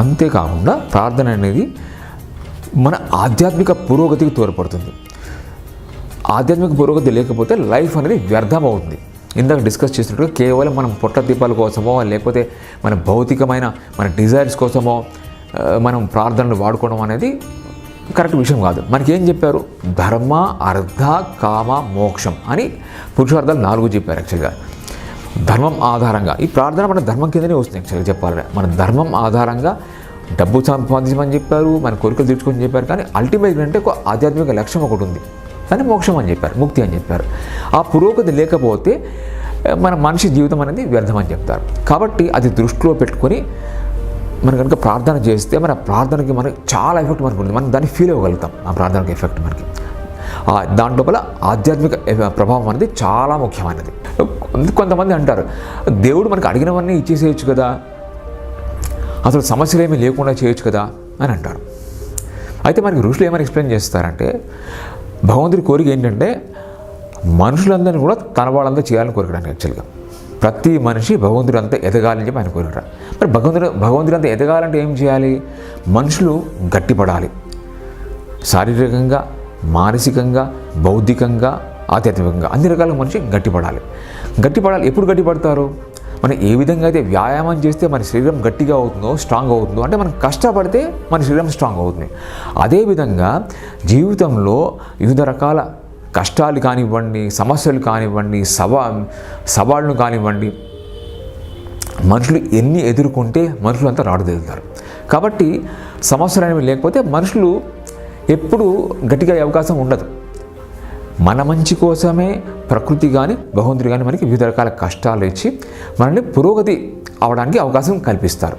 అంతేకాకుండా ప్రార్థన అనేది మన ఆధ్యాత్మిక పురోగతికి తోడ్పడుతుంది. ఆధ్యాత్మిక పురోగతి లేకపోతే లైఫ్ అనేది వ్యర్థం అవుతుంది. ఇందాక డిస్కస్ చేసినట్టుగా కేవలం మనం పొట్ట దీపాల కోసమో లేకపోతే మన భౌతికమైన మన డిజైర్స్ కోసమో మనం ప్రార్థనలు వాడుకోవడం అనేది కరెక్ట్ విషయం కాదు. మనకేం చెప్పారు? ధర్మ, అర్థ, కామ, మోక్షం అని పురుషార్థాలు 4 చెప్పారు. యాక్చువల్గా ధర్మం ఆధారంగా ఈ ప్రార్థన మన ధర్మం కిందనే వస్తుంది. యాక్చువల్గా చెప్పాలంటే మన ధర్మం ఆధారంగా డబ్బు సంపాదించమని చెప్పారు, మన కోరికలు తీర్చుకొని చెప్పారు. కానీ అల్టిమేట్గా అంటే ఒక ఆధ్యాత్మిక లక్ష్యం ఒకటి ఉంది, కానీ మోక్షం అని చెప్పారు, ముక్తి అని చెప్పారు. ఆ పురోగతి లేకపోతే మన మనిషి జీవితం అనేది వ్యర్థం అని చెప్తారు. కాబట్టి అది దృష్టిలో పెట్టుకొని మనం కనుక ప్రార్థన చేస్తే మన ప్రార్థనకి మనకి చాలా ఎఫెక్ట్ మనకు ఉంటుంది. మనం దాన్ని ఫీల్ అవ్వగలుగుతాం. ఆ ప్రార్థనకి ఎఫెక్ట్ మనకి దాంట్లోపల ఆధ్యాత్మిక ప్రభావం అనేది చాలా ముఖ్యమైనది. కొంతమంది అంటారు, దేవుడు మనకు అడిగినవన్నీ ఇచ్చేసేయచ్చు కదా, అసలు సమస్యలు ఏమీ లేకుండా చేయొచ్చు కదా అని అంటారు. అయితే మనకి ఋషులు ఏమైనా ఎక్స్ప్లెయిన్ చేస్తారంటే భగవంతుడి కోరిక ఏంటంటే మనుషులందరినీ కూడా తన వాళ్ళంతా చేయాలని కోరికడానికి. యాక్చువల్గా ప్రతి మనిషి భగవంతుడు అంతా ఎదగాలని చెప్పి ఆయన కోరిక. మరి భగవంతుడు అంతా ఎదగాలంటే ఏం చేయాలి? మనుషులు గట్టిపడాలి, శారీరకంగా, మానసికంగా, బౌద్ధికంగా, ఆధ్యాత్మికంగా అన్ని రకాల మనిషి గట్టిపడాలి. ఎప్పుడు గట్టిపడతారు? మనం ఏ విధంగా అయితే వ్యాయామం చేస్తే మన శరీరం గట్టిగా అవుతుందో, స్ట్రాంగ్ అవుతుందో, అంటే మనం కష్టపడితే మన శరీరం స్ట్రాంగ్ అవుతుంది. అదేవిధంగా జీవితంలో వివిధ రకాల కష్టాలు కానివ్వండి, సమస్యలు కానివ్వండి, సవాళ్ళను కానివ్వండి, మనుషులు ఎన్ని ఎదుర్కొంటే మనుషులు అంతా రాడుదేలుతారు. కాబట్టి సమస్యలు అనేవి లేకపోతే మనుషులు ఎప్పుడూ గట్టిగా అయ్యే అవకాశం ఉండదు. మన మంచి కోసమే ప్రకృతి కానీ భగవంతుడు కానీ మనకి వివిధ రకాల కష్టాలు ఇచ్చి మనల్ని పురోగతి అవడానికి అవకాశం కల్పిస్తారు.